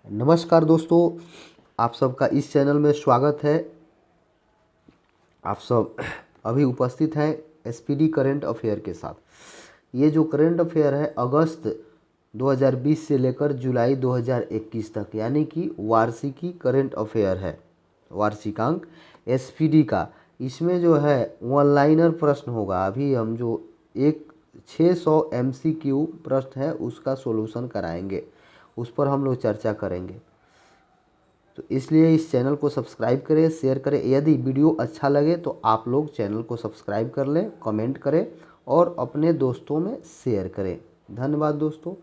नमस्कार दोस्तों, आप सबका इस चैनल में स्वागत है। आप सब अभी उपस्थित हैं एसपीडी करंट अफेयर के साथ। ये जो करंट अफेयर है अगस्त 2020 से लेकर जुलाई 2021 तक, यानी कि वार्षिकी करंट अफेयर है, वार्षिकांक एसपीडी का। इसमें जो है वन लाइनर प्रश्न होगा। अभी हम जो एक 600 एमसीक्यू प्रश्न है उसका सॉल्यूशन कराएंगे, उस पर हम लोग चर्चा करेंगे। तो इसलिए इस चैनल को सब्सक्राइब करें, शेयर करें। यदि वीडियो अच्छा लगे तो आप लोग चैनल को सब्सक्राइब कर लें, कमेंट करें और अपने दोस्तों में शेयर करें। धन्यवाद दोस्तों।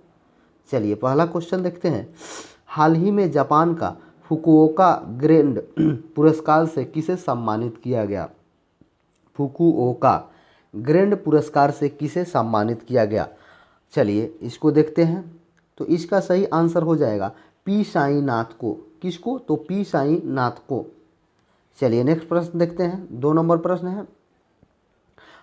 चलिए पहला क्वेश्चन देखते हैं। हाल ही में जापान का फुकुओका ग्रैंड पुरस्कार से किसे सम्मानित किया गया? फुकुओका ग्रैंड पुरस्कार से किसे सम्मानित किया गया? चलिए इसको देखते हैं। तो इसका सही आंसर हो जाएगा पी साईनाथ को। किसको? तो पी साईनाथ को। चलिए नेक्स्ट प्रश्न देखते हैं। 2 नंबर प्रश्न है,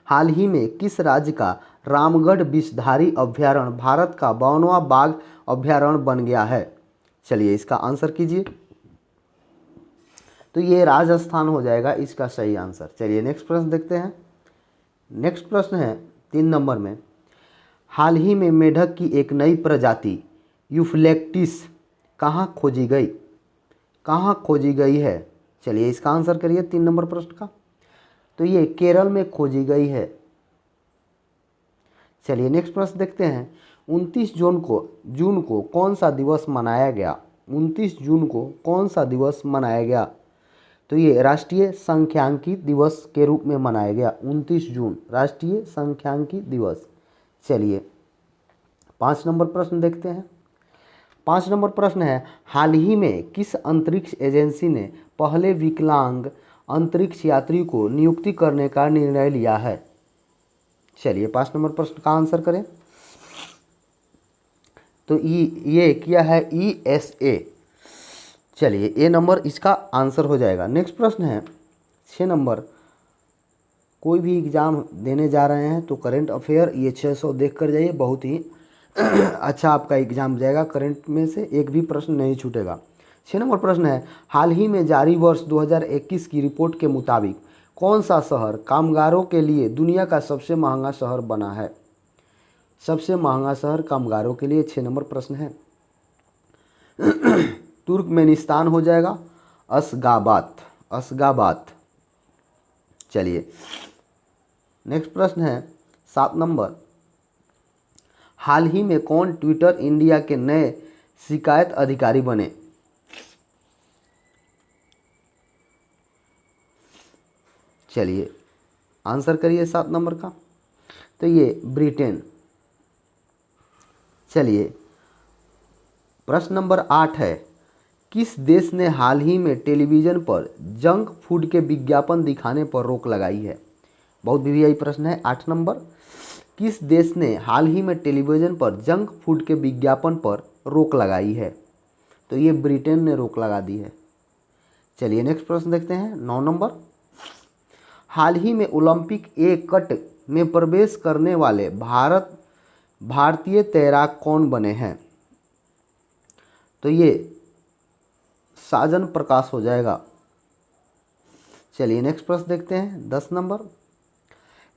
हाल ही में किस राज्य का रामगढ़ विषधारी अभ्यारण्य भारत का 52वां बाघ अभ्यारण्य बन गया है? चलिए इसका आंसर कीजिए। तो ये राजस्थान हो जाएगा इसका सही आंसर। चलिए नेक्स्ट प्रश्न देखते हैं। नेक्स्ट प्रश्न है 3 नंबर में, हाल ही में मेढक की एक नई प्रजाति यूफ्लेक्टिस कहाँ खोजी गई? कहाँ खोजी गई है? चलिए इसका आंसर करिए 3 नंबर प्रश्न का। तो ये केरल में खोजी गई है। चलिए नेक्स्ट प्रश्न देखते हैं। 29 जून को कौन सा दिवस मनाया गया? 29 जून को कौन सा दिवस मनाया गया? तो ये राष्ट्रीय सांख्यिकी दिवस के रूप में मनाया गया। 29 जून राष्ट्रीय सांख्यिकी दिवस। चलिए 5 नंबर प्रश्न देखते हैं। 5 नंबर प्रश्न है, हाल ही में किस अंतरिक्ष एजेंसी ने पहले विकलांग अंतरिक्ष यात्री को नियुक्ति करने का निर्णय लिया है? चलिए 5 नंबर प्रश्न का आंसर करें। तो ये किया है ESA। चलिए ए नंबर इसका आंसर हो जाएगा। नेक्स्ट प्रश्न है 6 नंबर, कोई भी एग्ज़ाम देने जा रहे हैं तो करंट अफेयर ये 600 देख कर जाइए। बहुत ही अच्छा आपका एग्जाम जाएगा। करंट में से एक भी प्रश्न नहीं छूटेगा। 6 नंबर प्रश्न है, हाल ही में जारी वर्ष 2021 की रिपोर्ट के मुताबिक कौन सा शहर कामगारों के लिए दुनिया का सबसे महंगा शहर बना है? सबसे महंगा शहर कामगारों के लिए 6 नंबर प्रश्न है। तुर्कमेनिस्तान हो जाएगा, अशगाबाद। चलिए नेक्स्ट प्रश्न है 7 नंबर, हाल ही में कौन ट्विटर इंडिया के नए शिकायत अधिकारी बने? चलिए आंसर करिए 7 नंबर का। तो ये ब्रिटेन। चलिए प्रश्न नंबर 8 है, किस देश ने हाल ही में टेलीविज़न पर जंक फूड के विज्ञापन दिखाने पर रोक लगाई है? बहुत वीवीआई प्रश्न है। 8 नंबर, किस देश ने हाल ही में टेलीविज़न पर जंक फूड के विज्ञापन पर रोक लगाई है? तो ये ब्रिटेन ने रोक लगा दी है। चलिए नेक्स्ट प्रश्न देखते हैं। 9 नंबर, हाल ही में ओलंपिक ए कट में प्रवेश करने वाले भारतीय तैराक कौन बने हैं? तो ये साजन प्रकाश हो जाएगा। चलिए नेक्स्ट प्रश्न देखते हैं। 10 नंबर,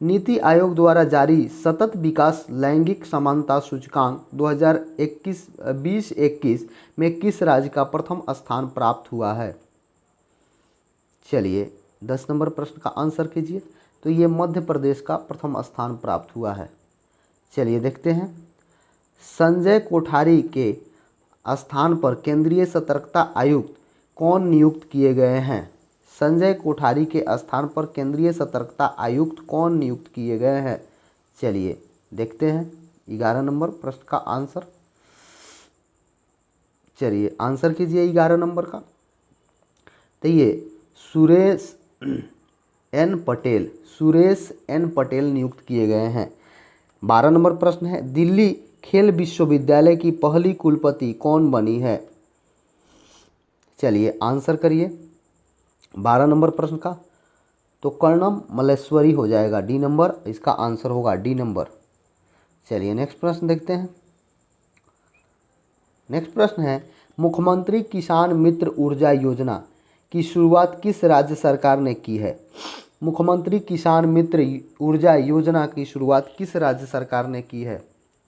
नीति आयोग द्वारा जारी सतत विकास लैंगिक समानता सूचकांक 2021 में किस राज्य का प्रथम स्थान प्राप्त हुआ है? चलिए 10 नंबर प्रश्न का आंसर कीजिए। तो ये मध्य प्रदेश का प्रथम स्थान प्राप्त हुआ है। चलिए देखते हैं। संजय कोठारी के स्थान पर केंद्रीय सतर्कता आयुक्त कौन नियुक्त किए गए हैं? संजय कोठारी के स्थान पर केंद्रीय सतर्कता आयुक्त कौन नियुक्त किए गए हैं? चलिए देखते हैं 11 नंबर प्रश्न का आंसर। चलिए आंसर कीजिए 11 नंबर का। तो ये सुरेश एन पटेल नियुक्त किए गए हैं। 12 नंबर प्रश्न है, दिल्ली खेल विश्वविद्यालय की पहली कुलपति कौन बनी है? चलिए आंसर करिए 12 नंबर प्रश्न का। तो कर्णम मल्लेश्वरी हो जाएगा। डी नंबर इसका आंसर होगा, डी नंबर। चलिए नेक्स्ट प्रश्न देखते हैं। नेक्स्ट प्रश्न है, मुख्यमंत्री किसान मित्र ऊर्जा योजना की शुरुआत किस राज्य सरकार ने की है? मुख्यमंत्री किसान मित्र ऊर्जा योजना की शुरुआत किस राज्य सरकार ने की है?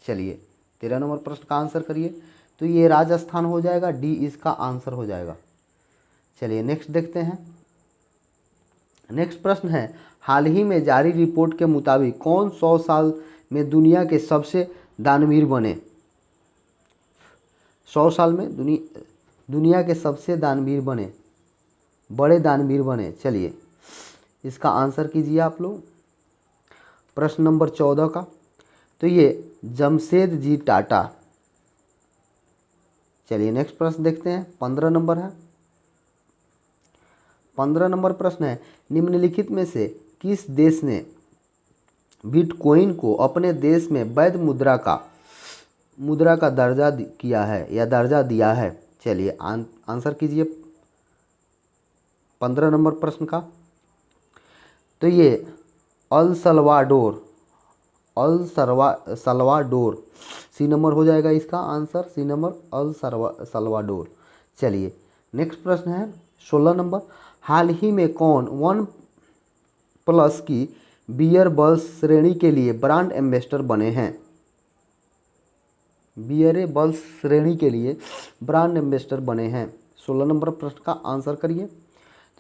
चलिए 13 नंबर प्रश्न का आंसर करिए। तो ये राजस्थान हो जाएगा, डी इसका आंसर हो जाएगा। चलिए नेक्स्ट देखते हैं। नेक्स्ट प्रश्न है, हाल ही में जारी रिपोर्ट के मुताबिक कौन 100 साल में दुनिया के सबसे दानवीर बने? 100 साल में दुनिया के सबसे दानवीर बने, बड़े दानवीर बने। चलिए इसका आंसर कीजिए आप लोग प्रश्न नंबर 14 का। तो ये जमशेद जी टाटा। चलिए नेक्स्ट प्रश्न देखते हैं, 15 नंबर है। 15 नंबर प्रश्न है, निम्नलिखित में से किस देश ने बिटकॉइन को अपने देश में वैध मुद्रा का दर्जा किया है या दर्जा दिया है? चलिए आंसर कीजिए 15 नंबर प्रश्न का। तो ये अल सल्वाडोर सी नंबर हो जाएगा इसका answer, C number El Salvador. चलिए नेक्स्ट प्रश्न है 16 नंबर, हाल ही में कौन OnePlus की बियरबल्स श्रेणी के लिए ब्रांड एम्बेसडर बने हैं? बियरबल्स श्रेणी के लिए ब्रांड एम्बेसडर बने हैं। 16 नंबर प्रश्न का आंसर करिए।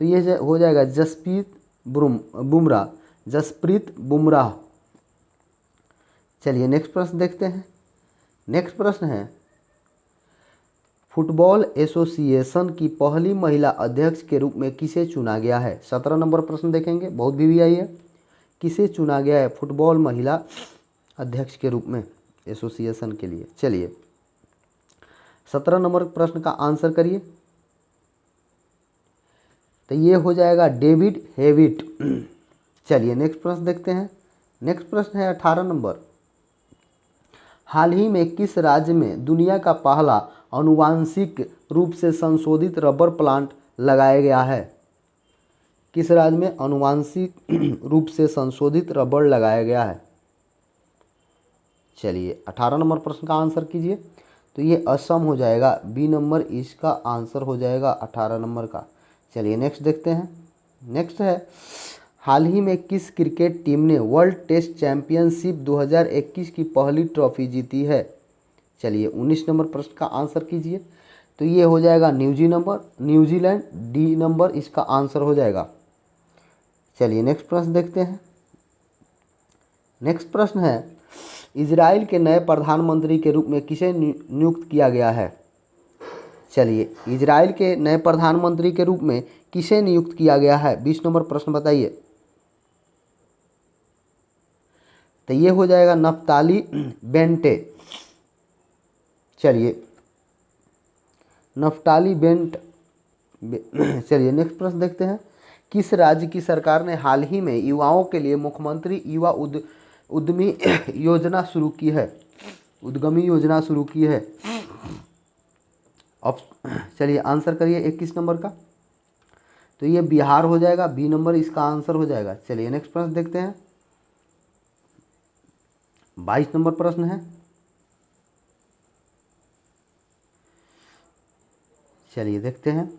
तो ये हो जाएगा जसप्रीत बुमराह। चलिए नेक्स्ट प्रश्न देखते हैं। नेक्स्ट प्रश्न है, फुटबॉल एसोसिएशन की पहली महिला अध्यक्ष के रूप में किसे चुना गया है? 17 नंबर प्रश्न देखेंगे, बहुत VVI है। किसे चुना गया है फुटबॉल महिला अध्यक्ष के रूप में एसोसिएशन के लिए? चलिए 17 नंबर प्रश्न का आंसर करिए। तो ये हो जाएगा डेविड हेविट। चलिए नेक्स्ट प्रश्न देखते हैं। नेक्स्ट प्रश्न है 18 नंबर, हाल ही में किस राज्य में दुनिया का पहला आनुवांशिक रूप से संशोधित रबर प्लांट लगाया गया है? किस राज्य में आनुवांशिक रूप से संशोधित रबर लगाया गया है? चलिए 18 नंबर प्रश्न का आंसर कीजिए। तो ये असम हो जाएगा, बी नंबर इसका आंसर हो जाएगा 18 नंबर का। चलिए नेक्स्ट देखते हैं। नेक्स्ट है, हाल ही में किस क्रिकेट टीम ने वर्ल्ड टेस्ट चैंपियनशिप 2021 की पहली ट्रॉफी जीती है? चलिए 19 नंबर प्रश्न का आंसर कीजिए। तो ये हो जाएगा न्यूजीलैंड, डी नंबर इसका आंसर हो जाएगा। चलिए नेक्स्ट प्रश्न देखते हैं। नेक्स्ट प्रश्न है, इजराइल के नए प्रधानमंत्री के रूप में किसे नियुक्त किया गया है? चलिए इजराइल के नए प्रधानमंत्री के रूप में किसे नियुक्त किया गया है? 20 नंबर प्रश्न बताइए। तो ये हो जाएगा नफ्ताली बेंटे। चलिए नफ्ताली बेंट। चलिए नेक्स्ट प्रश्न देखते हैं, किस राज्य की सरकार ने हाल ही में युवाओं के लिए मुख्यमंत्री युवा उद्यमी योजना शुरू की है? उद्यमी योजना शुरू की है। अब चलिए आंसर करिए 21 नंबर का। तो ये बिहार हो जाएगा, बी नंबर इसका आंसर हो जाएगा। चलिए नेक्स्ट प्रश्न देखते हैं। 22 नंबर प्रश्न है। चलिए देखते हैं,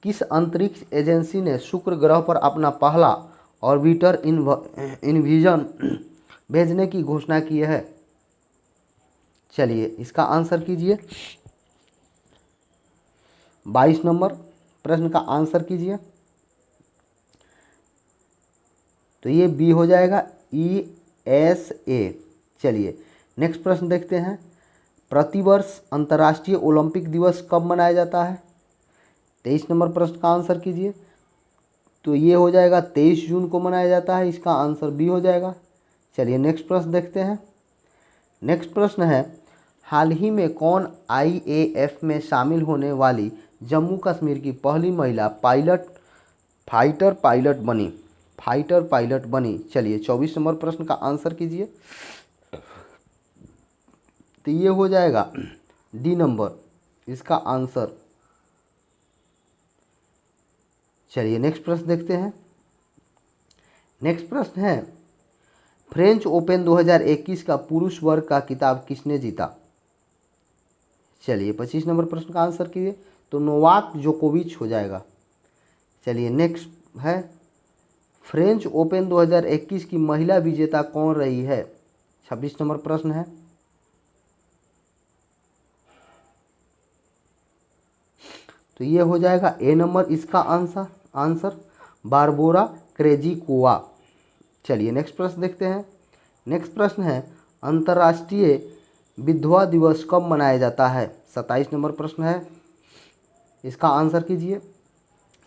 किस अंतरिक्ष एजेंसी ने शुक्र ग्रह पर अपना पहला ऑर्बिटर इनविजन भेजने की घोषणा की है? चलिए इसका आंसर कीजिए। 22 नंबर प्रश्न का आंसर कीजिए। तो ये बी हो जाएगा, ESA। चलिए नेक्स्ट प्रश्न देखते हैं, प्रतिवर्ष अंतर्राष्ट्रीय ओलंपिक दिवस कब मनाया जाता है? 23 नंबर प्रश्न का आंसर कीजिए। तो ये हो जाएगा 23 जून को मनाया जाता है, इसका आंसर बी हो जाएगा। चलिए नेक्स्ट प्रश्न देखते हैं। नेक्स्ट प्रश्न है, हाल ही में कौन IAF में शामिल होने वाली जम्मू कश्मीर की पहली महिला फाइटर पायलट बनी? चलिए 24 नंबर प्रश्न का आंसर कीजिए। तो ये हो जाएगा डी नंबर इसका आंसर। चलिए नेक्स्ट प्रश्न देखते हैं। नेक्स्ट प्रश्न है, फ्रेंच ओपन 2021 का पुरुष वर्ग का खिताब किसने जीता? चलिए 25 नंबर प्रश्न का आंसर कीजिए, तो नोवाक जोकोविच हो जाएगा। चलिए नेक्स्ट है, फ्रेंच ओपन 2021 की महिला विजेता कौन रही है? 26 नंबर प्रश्न है। तो ये हो जाएगा ए नंबर इसका आंसर बारबोरा क्रेजिकोवा। चलिए नेक्स्ट प्रश्न देखते हैं। नेक्स्ट प्रश्न है, अंतर्राष्ट्रीय विधवा दिवस कब मनाया जाता है? 27 नंबर प्रश्न है, इसका आंसर कीजिए।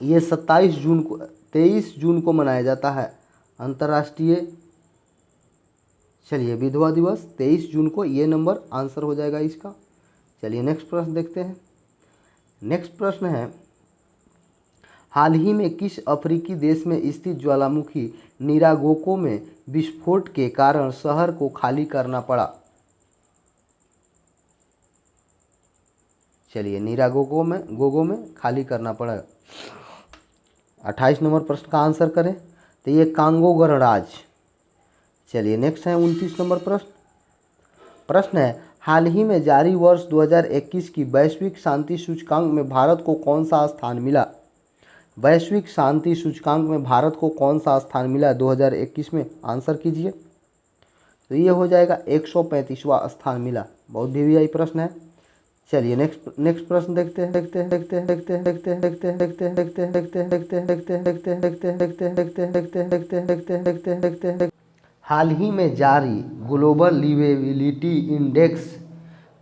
ये 23 जून को मनाया जाता है अंतर्राष्ट्रीय, चलिए विधवा दिवस 23 जून को, ये नंबर आंसर हो जाएगा इसका। चलिए नेक्स्ट प्रश्न देखते हैं। नेक्स्ट प्रश्न है, हाल ही में किस अफ्रीकी देश में स्थित ज्वालामुखी निरागोको में विस्फोट के कारण शहर को खाली करना पड़ा? चलिए निरागोको में खाली करना पड़ा। 28 नंबर प्रश्न का आंसर करें, तो ये कांगो गणराज्य। चलिए नेक्स्ट है 29 नंबर प्रश्न है, हाल ही में जारी वर्ष 2021 की वैश्विक शांति सूचकांक में भारत को कौन सा स्थान मिला? वैश्विक शांति सूचकांक में भारत को कौन सा स्थान मिला 2021 में? आंसर कीजिए। तो ये हो जाएगा 135वां स्थान मिला। बहुत वीवीआई प्रश्न है। चलिए नेक्स्ट प्रश्न देखते हैं। हाल ही में जारी ग्लोबल लिवेबिलिटी इंडेक्स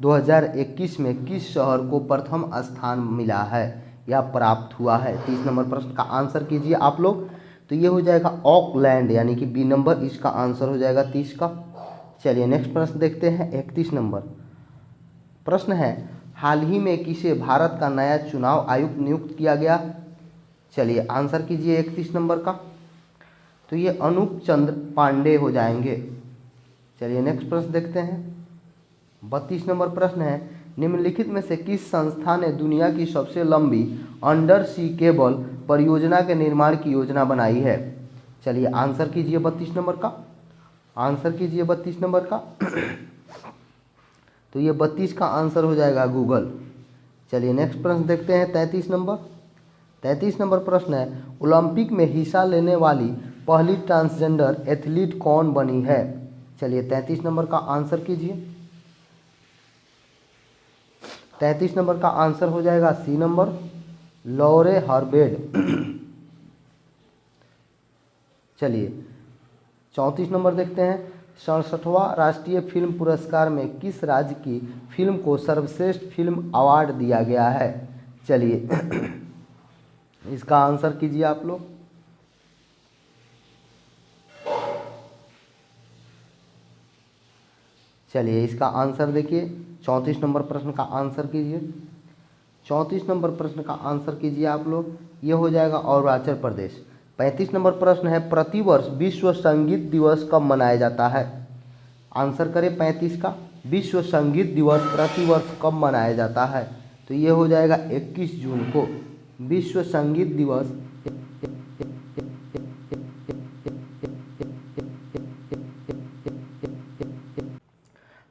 2021 में किस शहर को प्रथम स्थान मिला है या प्राप्त हुआ है? 30 नंबर प्रश्न का आंसर कीजिए आप लोग। तो ये हो जाएगा ऑकलैंड, यानी कि बी नंबर इसका आंसर हो जाएगा 30 का। चलिए नेक्स्ट प्रश्न देखते हैं। 31 नंबर प्रश्न है, हाल ही में किसे भारत का नया चुनाव आयुक्त नियुक्त किया गया? चलिए आंसर कीजिए 31 नंबर का। तो ये अनूप चंद्र पांडे हो जाएंगे। चलिए नेक्स्ट प्रश्न देखते हैं। 32 नंबर प्रश्न है, निम्नलिखित में से किस संस्था ने दुनिया की सबसे लंबी अंडर सी केबल परियोजना के निर्माण की योजना बनाई है? चलिए आंसर कीजिए 32 नंबर का। आंसर कीजिए 32 नंबर का। तो ये 32 का आंसर हो जाएगा गूगल। चलिए नेक्स्ट प्रश्न देखते हैं। 33 नंबर प्रश्न है, ओलंपिक में हिस्सा लेने वाली पहली ट्रांसजेंडर एथलीट कौन बनी है? चलिए 33 नंबर का आंसर कीजिए। 33 नंबर का आंसर हो जाएगा सी नंबर, लॉरे हर्बेड। चलिए 34 नंबर देखते हैं। 67वां राष्ट्रीय फिल्म पुरस्कार में किस राज्य की फिल्म को सर्वश्रेष्ठ फिल्म अवार्ड दिया गया है? चलिए इसका आंसर कीजिए आप लोग। चलिए इसका आंसर देखिए। 34 नंबर प्रश्न का आंसर कीजिए। 34 नंबर प्रश्न का आंसर कीजिए आप लोग। ये हो जाएगा अरुणाचल प्रदेश। 35 नंबर प्रश्न है, प्रतिवर्ष विश्व संगीत दिवस कब मनाया जाता है? आंसर करें 35 का। विश्व संगीत दिवस प्रतिवर्ष कब मनाया जाता है? तो ये हो जाएगा 21 जून को। विश्व संगीत दिवस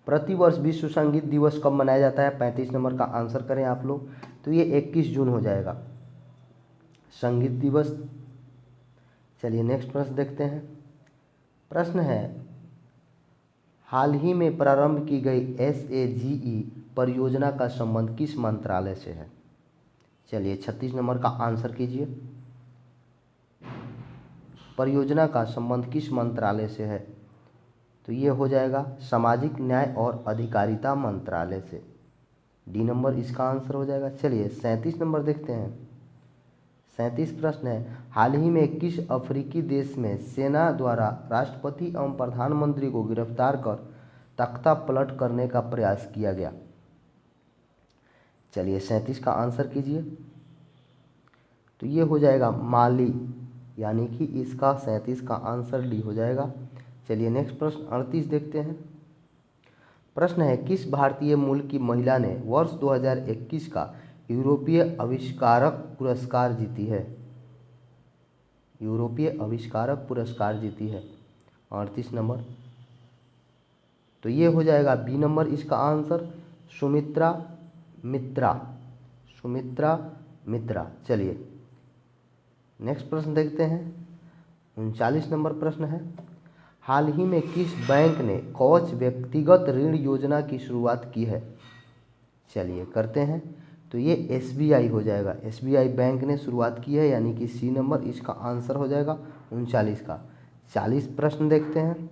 प्रतिवर्ष विश्व संगीत दिवस कब मनाया जाता है? 35 नंबर का आंसर करें आप लोग। तो ये 21 जून हो जाएगा संगीत दिवस। चलिए नेक्स्ट प्रश्न देखते हैं। प्रश्न है, हाल ही में प्रारंभ की गई SAGE परियोजना का संबंध किस मंत्रालय से है? चलिए 36 नंबर का आंसर कीजिए। परियोजना का संबंध किस मंत्रालय से है? तो ये हो जाएगा सामाजिक न्याय और अधिकारिता मंत्रालय से। डी नंबर इसका आंसर हो जाएगा। चलिए 37 नंबर देखते हैं। 37 प्रश्न है, हाल ही में किस अफ्रीकी देश में सेना द्वारा राष्ट्रपति एवं प्रधानमंत्री को गिरफ्तार कर तख्ता पलट करने का प्रयास किया गया? चलिए 37 का आंसर कीजिए। तो ये हो जाएगा माली, यानी कि इसका 37 का आंसर डी हो जाएगा। चलिए नेक्स्ट प्रश्न 38 देखते हैं। प्रश्न है, किस भारतीय मूल की महिला ने वर्ष 2021 का यूरोपीय आविष्कारक पुरस्कार जीती है? यूरोपीय आविष्कारक पुरस्कार जीती है 38 नंबर। तो ये हो जाएगा बी नंबर इसका आंसर, सुमित्रा मित्रा, सुमित्रा मित्रा। चलिए नेक्स्ट प्रश्न देखते हैं। 39 नंबर प्रश्न है, हाल ही में किस बैंक ने कवच व्यक्तिगत ऋण योजना की शुरुआत की है? चलिए करते हैं। तो ये SBI हो जाएगा, SBI बैंक ने शुरुआत की है, यानी कि C नंबर इसका आंसर हो जाएगा 39 का। 40 प्रश्न देखते हैं।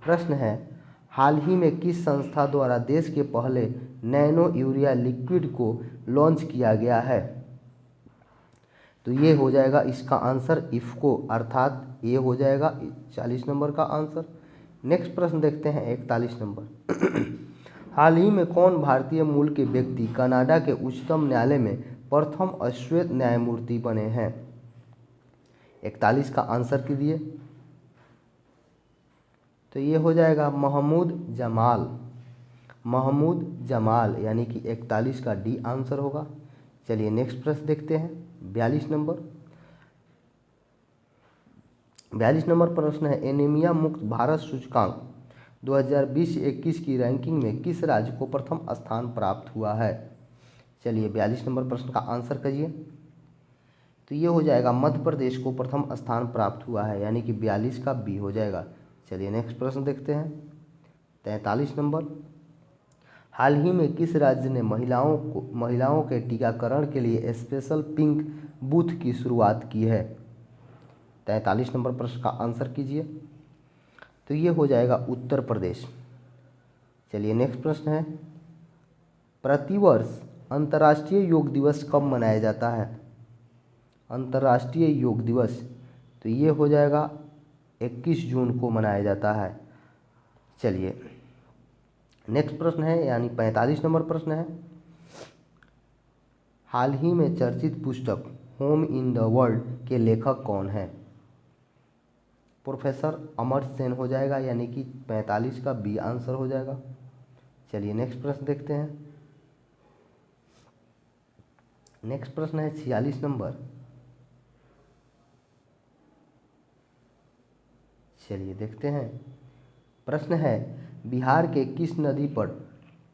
प्रश्न है, हाल ही में किस संस्था द्वारा देश के पहले नैनो यूरिया लिक्विड को लॉन्च किया गया है? तो ये हो जाएगा इसका आंसर इफ़को, अर्थात ये हो जाएगा 40 नंबर का आंसर। नेक्स्ट प्रश्न देखते हैं 41 नंबर। हाल ही में कौन भारतीय मूल के व्यक्ति कनाडा के उच्चतम न्यायालय में प्रथम अश्वेत न्यायमूर्ति बने हैं? 41 का आंसर कीजिए। तो ये हो जाएगा महमूद जमाल, महमूद जमाल, यानी कि 41 का डी आंसर होगा। चलिए नेक्स्ट प्रश्न देखते हैं 42 नंबर। 42 नंबर प्रश्न है, एनीमिया मुक्त भारत सूचकांक 2020-21 की रैंकिंग में किस राज्य को प्रथम स्थान प्राप्त हुआ है? चलिए 42 नंबर प्रश्न का आंसर करिए। तो ये हो जाएगा मध्य प्रदेश को प्रथम स्थान प्राप्त हुआ है, यानी कि 42 का बी हो जाएगा। चलिए नेक्स्ट प्रश्न देखते हैं 43 नंबर। हाल ही में किस राज्य ने महिलाओं के टीकाकरण के लिए स्पेशल पिंक बूथ की शुरुआत की है? 43 नंबर प्रश्न का आंसर कीजिए। तो ये हो जाएगा उत्तर प्रदेश। चलिए नेक्स्ट प्रश्न है, प्रतिवर्ष अंतर्राष्ट्रीय योग दिवस कब मनाया जाता है? अंतर्राष्ट्रीय योग दिवस, तो ये हो जाएगा 21 जून को मनाया जाता है। चलिए नेक्स्ट प्रश्न है, यानी 45 नंबर प्रश्न है, हाल ही में चर्चित पुस्तक होम इन द वर्ल्ड के लेखक कौन है? प्रोफेसर अमर्त्य सेन हो जाएगा, यानी कि 45 का बी आंसर हो जाएगा। चलिए नेक्स्ट प्रश्न देखते हैं। नेक्स्ट प्रश्न है 46 नंबर। चलिए देखते हैं। प्रश्न है, बिहार के किस नदी पर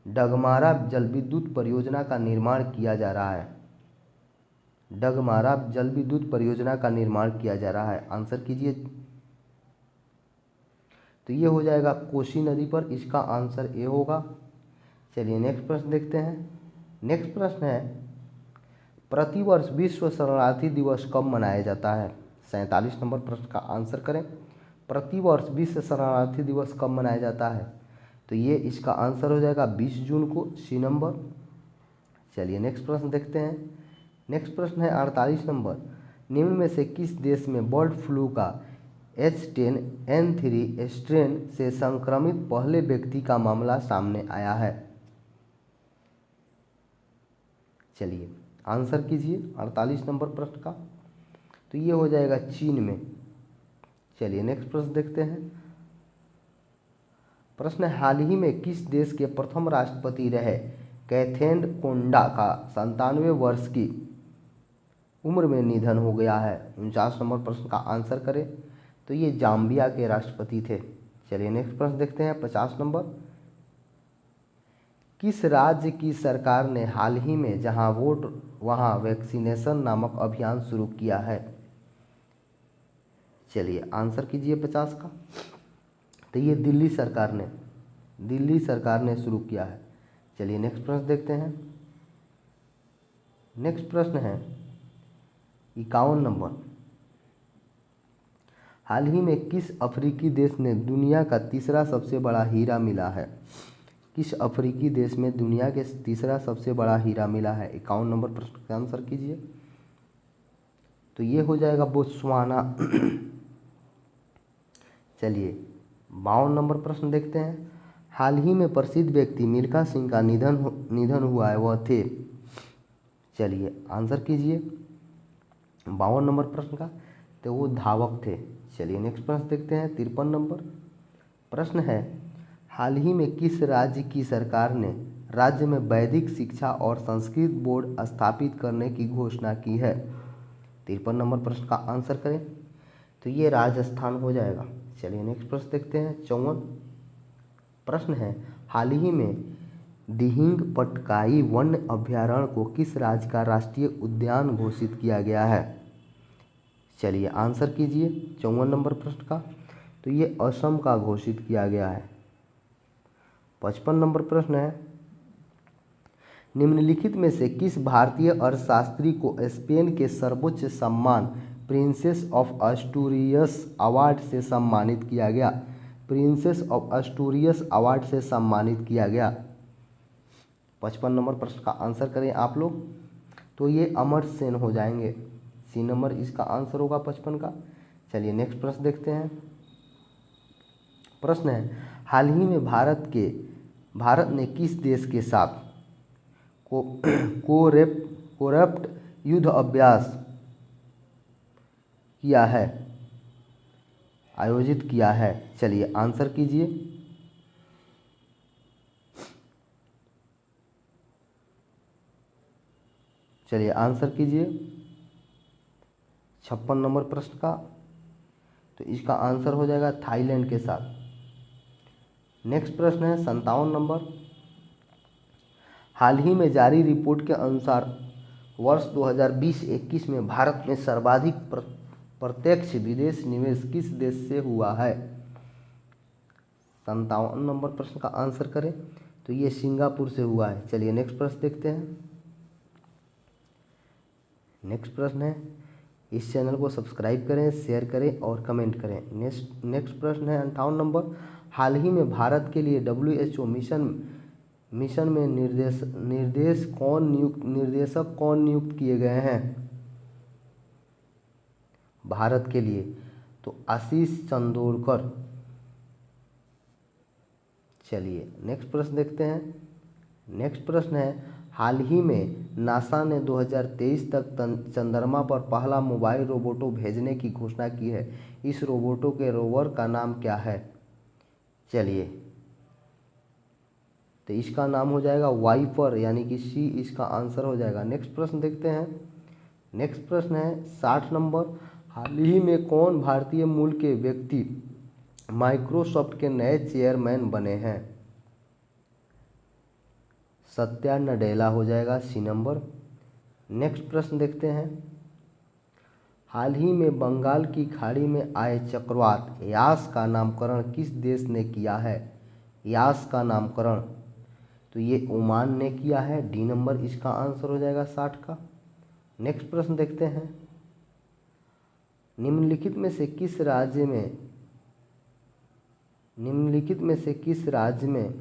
डगमारा जल विद्युत परियोजना का निर्माण किया जा रहा है? डगमारा जल विद्युत परियोजना का निर्माण किया जा रहा है, आंसर कीजिए। तो ये हो जाएगा कोसी नदी पर, इसका आंसर ए होगा। चलिए नेक्स्ट प्रश्न देखते हैं। नेक्स्ट प्रश्न है, प्रतिवर्ष विश्व शरणार्थी दिवस कब मनाया जाता है? 47 नंबर प्रश्न का आंसर करें। प्रतिवर्ष विश्व शरणार्थी दिवस कब मनाया जाता है? तो ये इसका आंसर हो जाएगा 20 जून को, सी नंबर। चलिए नेक्स्ट प्रश्न देखते हैं। नेक्स्ट प्रश्न है 48 नंबर। निम्न में से किस देश में बर्ड फ्लू का H10N3 स्ट्रेन से संक्रमित पहले व्यक्ति का मामला सामने आया है? चलिए आंसर कीजिए 48 नंबर प्रश्न का। तो ये हो जाएगा चीन में। चलिए नेक्स्ट प्रश्न देखते हैं। प्रश्न, हाल ही में किस देश के प्रथम राष्ट्रपति रहे कैथेन कोंडा का 97 वर्ष की उम्र में निधन हो गया है? 49 नंबर प्रश्न का आंसर करें। तो ये जाम्बिया के राष्ट्रपति थे। चलिए नेक्स्ट प्रश्न देखते हैं 50 नंबर। किस राज्य की सरकार ने हाल ही में जहां वोट वहां वैक्सीनेशन नामक अभियान शुरू किया है? चलिए आंसर कीजिए 50 का। तो ये दिल्ली सरकार ने शुरू किया है। चलिए नेक्स्ट प्रश्न देखते हैं। नेक्स्ट प्रश्न है 51 नंबर। हाल ही में किस अफ्रीकी देश ने दुनिया का तीसरा सबसे बड़ा हीरा मिला है? किस अफ्रीकी देश में दुनिया के तीसरा सबसे बड़ा हीरा मिला है? 51 नंबर प्रश्न का आंसर कीजिए। तो ये हो जाएगा बोत्सवाना। चलिए 52 नंबर प्रश्न देखते हैं। हाल ही में प्रसिद्ध व्यक्ति मिल्खा सिंह का निधन हुआ है, वह थे? चलिए आंसर कीजिए 52 नंबर प्रश्न का। तो वो धावक थे। चलिए नेक्स्ट प्रश्न देखते हैं 53 नंबर। प्रश्न है, हाल ही में किस राज्य की सरकार ने राज्य में वैदिक शिक्षा और संस्कृत बोर्ड स्थापित करने की घोषणा की है? 53 नंबर प्रश्न का आंसर करें। तो ये राजस्थान हो जाएगा। चलिए नेक्स्ट प्रश्न देखते हैं 54 प्रश्न है, हाल ही में दिहिंग पटकाई वन्य अभयारण्य को किस राज्य का राष्ट्रीय उद्यान घोषित किया गया है? चलिए आंसर कीजिए 54 नंबर प्रश्न का। तो ये असम का घोषित किया गया है। 55 नंबर प्रश्न है, निम्नलिखित में से किस भारतीय अर्थशास्त्री को स्पेन के सर्वोच्च सम्मान प्रिंसेस ऑफ एस्टूरियस अवार्ड से सम्मानित किया गया? प्रिंसेस ऑफ एस्टूरियस अवार्ड से सम्मानित किया गया। 55 नंबर प्रश्न का आंसर करें आप लोग, तो ये अमर्त्य सेन हो जाएंगे। सी नंबर इसका आंसर होगा 55 का। चलिए नेक्स्ट प्रश्न देखते हैं। प्रश्न है, हाल ही में भारत ने किस देश के साथ कोरप्ट युद्ध अभ्यास किया है, आयोजित किया है? चलिए आंसर कीजिए। चलिए आंसर कीजिए 56 नंबर प्रश्न का। तो इसका आंसर हो जाएगा थाईलैंड के साथ। नेक्स्ट प्रश्न है 57 नंबर, हाल ही में जारी रिपोर्ट के अनुसार वर्ष 2020-21 में भारत में सर्वाधिक प्रत्यक्ष विदेश निवेश किस देश से हुआ है? 57 नंबर प्रश्न का आंसर करें, तो ये सिंगापुर से हुआ है। चलिए नेक्स्ट प्रश्न देखते हैं। नेक्स्ट प्रश्न है, इस चैनल को सब्सक्राइब करें, शेयर करें और कमेंट करें। नेक्स्ट प्रश्न है 58 नंबर, हाल ही में भारत के लिए WHO मिशन में निर्देशक कौन नियुक्त किए गए हैं भारत के लिए? तो आशीष चंदोरकर। चलिए नेक्स्ट प्रश्न देखते हैं। नेक्स्ट प्रश्न है, हाल ही में नासा ने 2023 तक चंद्रमा पर पहला मोबाइल रोबोटो भेजने की घोषणा की है। इस रोबोटो के रोवर का नाम क्या है? चलिए, तो इसका नाम हो जाएगा वाइपर, यानी कि सी इसका आंसर हो जाएगा। नेक्स्ट प्रश्न देखते हैं। नेक्स्ट प्रश्न है 60 नंबर, हाल ही में कौन भारतीय मूल के व्यक्ति माइक्रोसॉफ्ट के नए चेयरमैन बने हैं? सत्या नडेला हो जाएगा सी नंबर। नेक्स्ट प्रश्न देखते हैं, हाल ही में बंगाल की खाड़ी में आए चक्रवात यास का नामकरण किस देश ने किया है? यास का नामकरण तो ये ओमान ने किया है। डी नंबर इसका आंसर हो जाएगा 60 का। नेक्स्ट प्रश्न देखते हैं, निम्नलिखित में से किस राज्य में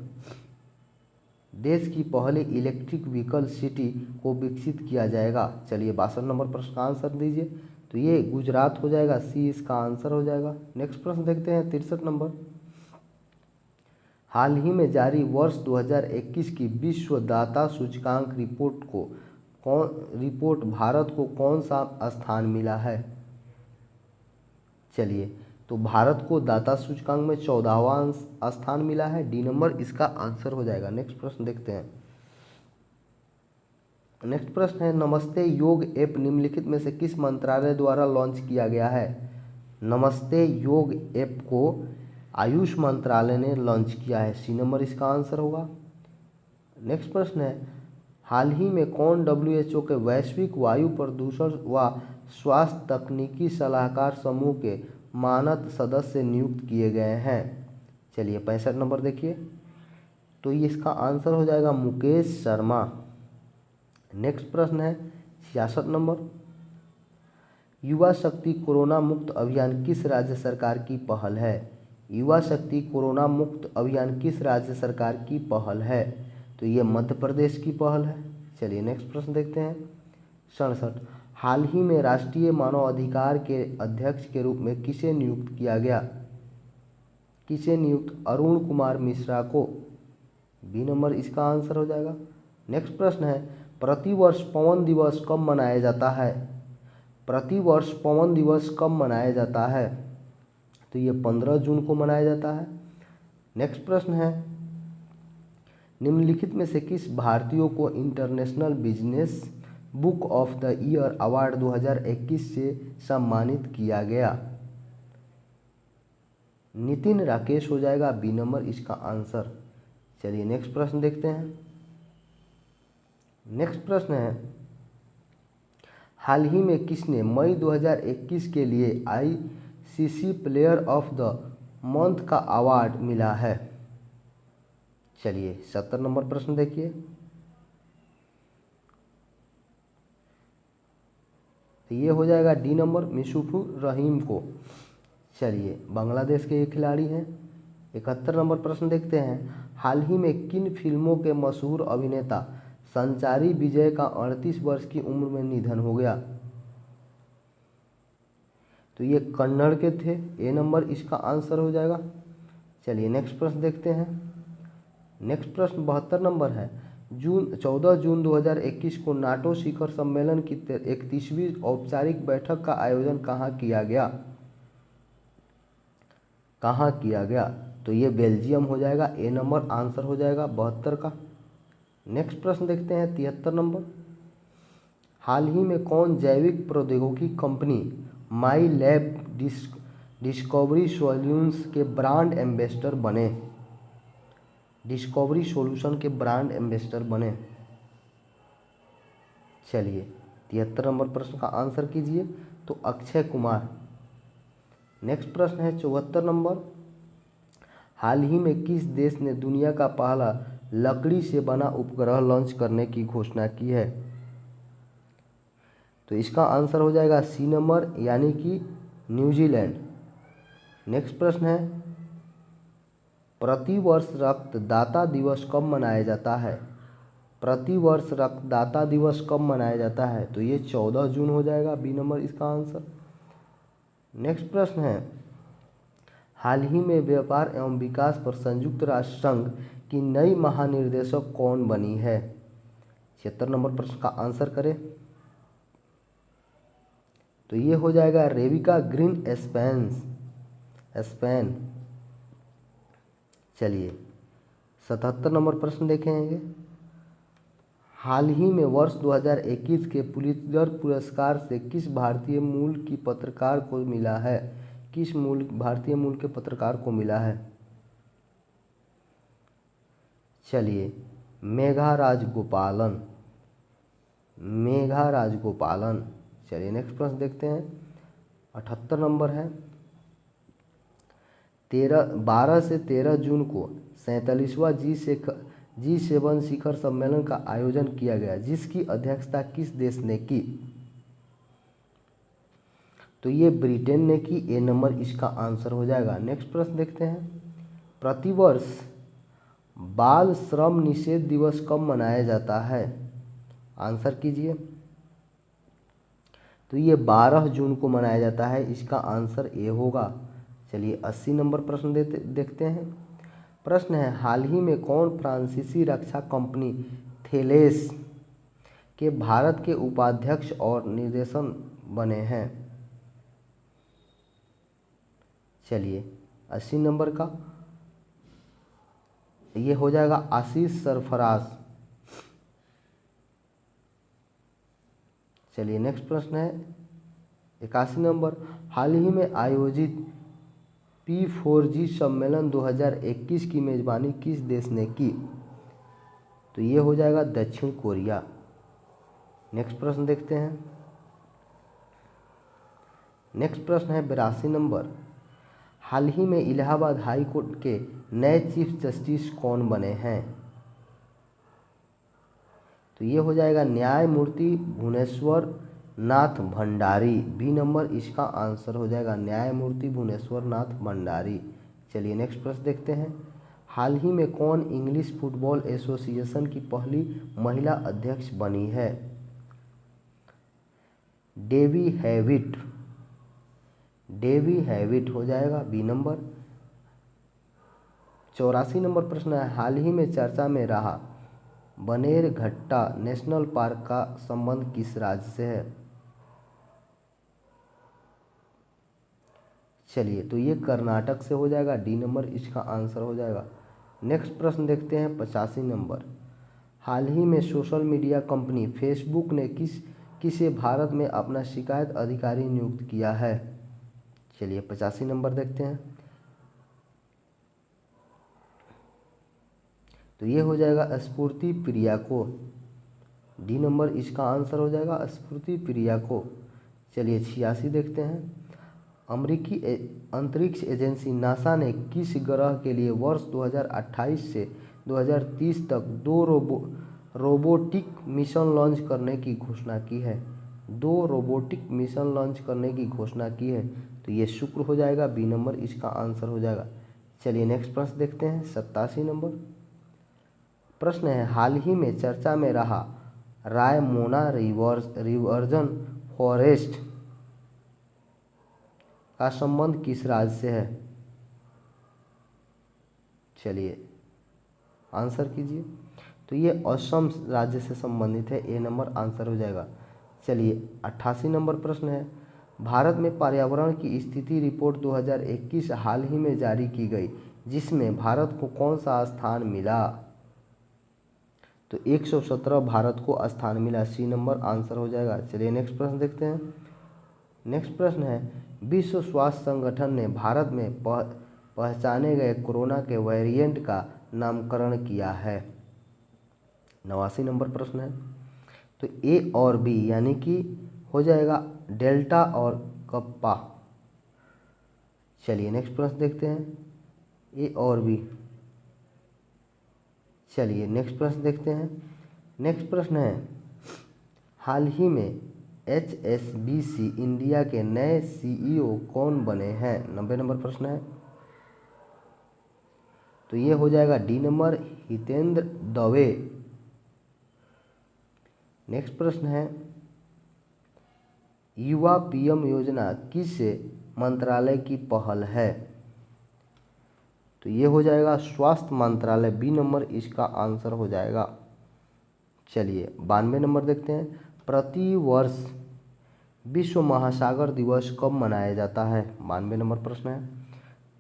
देश की पहली इलेक्ट्रिक व्हीकल सिटी को विकसित किया जाएगा? चलिए 62 नंबर प्रश्न का आंसर दीजिए, तो ये गुजरात हो जाएगा। सी इसका आंसर हो जाएगा। नेक्स्ट प्रश्न देखते हैं 63 नंबर, हाल ही में जारी वर्ष 2021 की विश्व दाता सूचकांक रिपोर्ट भारत को कौन सा स्थान मिला है? चलिए, तो भारत को दाता सूचकांक में 14वां स्थान मिला है। डी नंबर इसका आंसर हो जाएगा। नेक्स्ट प्रश्न देखते हैं। नेक्स्ट प्रश्न है, नमस्ते योग ऐप निम्नलिखित में से किस मंत्रालय द्वारा लॉन्च किया गया है? नमस्ते योग ऐप को आयुष मंत्रालय ने लॉन्च किया है। सी नंबर इसका आंसर होगा। नेक्स्ट प्रश्न है, हाल ही में कौन WHO के वैश्विक वायु प्रदूषण व स्वास्थ्य तकनीकी सलाहकार समूह के मानद सदस्य नियुक्त किए गए हैं? चलिए 65 नंबर देखिए, तो ये इसका आंसर हो जाएगा मुकेश शर्मा। नेक्स्ट प्रश्न है 66 नंबर, युवा शक्ति कोरोना मुक्त अभियान किस राज्य सरकार की पहल है? युवा शक्ति कोरोना मुक्त अभियान किस राज्य सरकार की पहल है? तो ये मध्य प्रदेश की पहल है। चलिए नेक्स्ट प्रश्न देखते हैं 67, हाल ही में राष्ट्रीय मानव अधिकार के अध्यक्ष के रूप में किसे नियुक्त किया गया? किसे नियुक्त? अरुण कुमार मिश्रा को। बी नंबर इसका आंसर हो जाएगा। नेक्स्ट प्रश्न है, प्रतिवर्ष पवन दिवस कब मनाया जाता है? प्रतिवर्ष पवन दिवस कब मनाया जाता है? तो ये 15 जून को मनाया जाता है। नेक्स्ट प्रश्न है, निम्नलिखित में से किस भारतीय को international business book of the year award 2021 से सम्मानित किया गया? नितिन राकेश हो जाएगा। बी नंबर इसका आंसर। चलिए नेक्स्ट प्रश्न देखते हैं। नेक्स्ट प्रश्न है, हाल ही में किसने मई 2021 के लिए ICC player of the month का अवार्ड मिला है? चलिए 70 नंबर प्रश्न देखिए। तो ये हो जाएगा डी नंबर, मिशुफुर रहीम को। चलिए बांग्लादेश के ये खिलाड़ी हैं। 71 नंबर प्रश्न देखते हैं, हाल ही में किन फिल्मों के मशहूर अभिनेता संचारी विजय का 38 वर्ष की उम्र में निधन हो गया? तो ये कन्नड़ के थे, ए नंबर इसका आंसर हो जाएगा। चलिए नेक्स्ट प्रश्न देखते हैं। नेक्स्ट प्रश्न 72 नंबर है, 14 जून 2021 को नाटो शिखर सम्मेलन की 31वीं औपचारिक बैठक का आयोजन कहाँ किया गया? कहाँ किया गया? तो ये बेल्जियम हो जाएगा, ए नंबर आंसर हो जाएगा 72 का। नेक्स्ट प्रश्न देखते हैं 73 नंबर, हाल ही में कौन जैविक प्रौद्योगिकी कंपनी माई लैब डिस्कवरी सॉल्यूशंस के ब्रांड एम्बेसडर बने? डिस्कवरी सॉल्यूशन के ब्रांड एम्बेसडर बने। चलिए 73 नंबर प्रश्न का आंसर कीजिए, तो अक्षय कुमार। नेक्स्ट प्रश्न है 74 नंबर, हाल ही में किस देश ने दुनिया का पहला लकड़ी से बना उपग्रह लॉन्च करने की घोषणा की है? तो इसका आंसर हो जाएगा सी नंबर, यानी कि न्यूजीलैंड। नेक्स्ट प्रश्न है, प्रतिवर्ष रक्तदाता दिवस कब मनाया जाता है? प्रतिवर्ष रक्तदाता दिवस कब मनाया जाता है? तो ये 14 जून हो जाएगा, बी नंबर इसका आंसर। नेक्स्ट प्रश्न है, हाल ही में व्यापार एवं विकास पर संयुक्त राष्ट्र संघ की नई महानिर्देशक कौन बनी है? 76 नंबर प्रश्न का आंसर करें। तो ये हो जाएगा रेविका ग्रीन स्पेन। चलिए 77 नंबर प्रश्न देखेंगे, हाल ही में वर्ष 2021 के पुलित्जर पुरस्कार से किस भारतीय मूल की पत्रकार को मिला है? किस भारतीय मूल के पत्रकार को मिला है? चलिए मेघा राजगोपालन। चलिए नेक्स्ट प्रश्न देखते हैं। 78 नंबर है, 12 से 13 जून को 47वां G7 शिखर सम्मेलन का आयोजन किया गया, जिसकी अध्यक्षता किस देश ने की? तो ये ब्रिटेन ने की, ए नंबर इसका आंसर हो जाएगा। नेक्स्ट प्रश्न देखते हैं, प्रतिवर्ष बाल श्रम निषेध दिवस कब मनाया जाता है? आंसर कीजिए। तो ये 12 जून को मनाया जाता है, इसका आंसर ए होगा। चलिए 80 नंबर प्रश्न देखते हैं। प्रश्न है, हाल ही में कौन फ्रांसीसी रक्षा कंपनी थेलेस के भारत के उपाध्यक्ष और निर्देशन बने हैं? चलिए 80 नंबर का ये हो जाएगा आशीष सरफराज। चलिए नेक्स्ट प्रश्न है 81 नंबर, हाल ही में आयोजित P4G सम्मेलन 2021 की मेज़बानी किस देश ने की? तो ये हो जाएगा दक्षिण कोरिया। नेक्स्ट प्रश्न देखते हैं। नेक्स्ट प्रश्न है 82 नंबर, हाल ही में इलाहाबाद हाई कोर्ट के नए चीफ जस्टिस कौन बने हैं? तो ये हो जाएगा न्यायमूर्ति भुवनेश्वर नाथ भंडारी, बी नंबर इसका आंसर हो जाएगा, न्यायमूर्ति भुवनेश्वर नाथ भंडारी। चलिए नेक्स्ट प्रश्न देखते हैं, हाल ही में कौन इंग्लिश फुटबॉल एसोसिएशन की पहली महिला अध्यक्ष बनी है? डेवी हैविट हो जाएगा, बी नंबर। 84 नंबर प्रश्न है, हाल ही में चर्चा में रहा बनेरघट्टा नेशनल पार्क का संबंध किस राज्य से है? चलिए तो ये कर्नाटक से हो जाएगा, डी नंबर इसका आंसर हो जाएगा। नेक्स्ट प्रश्न देखते हैं 85 नंबर, हाल ही में सोशल मीडिया कंपनी फेसबुक ने किसे भारत में अपना शिकायत अधिकारी नियुक्त किया है? चलिए 85 नंबर देखते हैं। तो ये हो जाएगा स्फूर्ति प्रिया को, डी नंबर इसका आंसर हो जाएगा स्फूर्ति प्रिया को। चलिए 86 देखते हैं। अमेरिकी अंतरिक्ष एजेंसी नासा ने किस ग्रह के लिए वर्ष 2028 से 2030 तक 2 रोबोटिक मिशन लॉन्च करने की घोषणा की है? 2 रोबोटिक मिशन लॉन्च करने की घोषणा की है, तो ये शुक्र हो जाएगा, बी नंबर इसका आंसर हो जाएगा। चलिए नेक्स्ट प्रश्न देखते हैं 87 नंबर प्रश्न है, हाल ही में चर्चा में रहा रायमोना रिवर्जन फॉरेस्ट का संबंध किस राज्य से है? चलिए आंसर कीजिए। तो ये असम राज्य से संबंधित है, ए नंबर आंसर हो जाएगा। चलिए 88 नंबर प्रश्न है, भारत में पर्यावरण की स्थिति रिपोर्ट 2021 हाल ही में जारी की गई, जिसमें भारत को कौन सा स्थान मिला? तो 117 भारत को स्थान मिला, सी नंबर आंसर हो जाएगा। चलिए नेक्स्ट प्रश्न देखते हैं। नेक्स्ट प्रश्न है, विश्व स्वास्थ्य संगठन ने भारत में पहचाने गए कोरोना के वेरिएंट का नामकरण किया है। 89 नंबर प्रश्न है, तो ए और बी यानी कि हो जाएगा डेल्टा और कप्पा। चलिए नेक्स्ट प्रश्न देखते हैं, ए और बी। चलिए नेक्स्ट प्रश्न देखते हैं। नेक्स्ट प्रश्न है, हाल ही में HSBC इंडिया के नए CEO कौन बने हैं? 90 नंबर प्रश्न है, तो ये हो जाएगा D number Hitendra Dave. Next प्रश्न है, युवा PM योजना किस मंत्रालय की पहल है? तो ये हो जाएगा स्वास्थ्य मंत्रालय, बी नंबर इसका आंसर हो जाएगा। चलिए 92 नंबर देखते हैं, प्रति वर्ष विश्व महासागर दिवस कब मनाया जाता है? 92 नंबर प्रश्न है,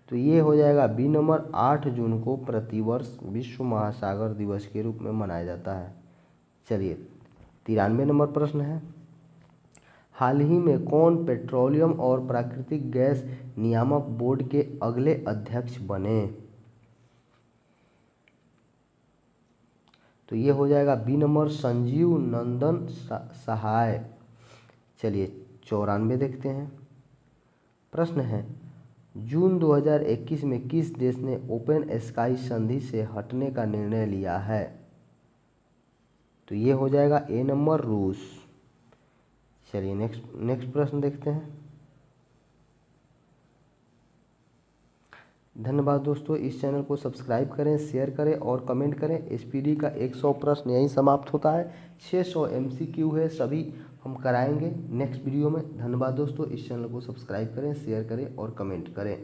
तो ये हो जाएगा बी नंबर 8 जून को प्रतिवर्ष विश्व महासागर दिवस के रूप में मनाया जाता है। चलिए 93 नंबर प्रश्न है, हाल ही में कौन पेट्रोलियम और प्राकृतिक गैस नियामक बोर्ड के अगले अध्यक्ष बने? तो ये हो जाएगा बी नंबर संजीव नंदन सहाय। चलिए 94 देखते हैं। प्रश्न है, जून 2021 में किस देश ने ओपन स्काई संधि से हटने का निर्णय लिया है? तो ये हो जाएगा ए नंबर रूस। चलिए नेक्स्ट प्रश्न देखते हैं। धन्यवाद दोस्तों, इस चैनल को सब्सक्राइब करें, शेयर करें और कमेंट करें। SPD का 100 प्रश्न यहीं समाप्त होता है। 600 MCQ है, सभी हम कराएंगे नेक्स्ट वीडियो में। धन्यवाद दोस्तों, इस चैनल को सब्सक्राइब करें, शेयर करें और कमेंट करें।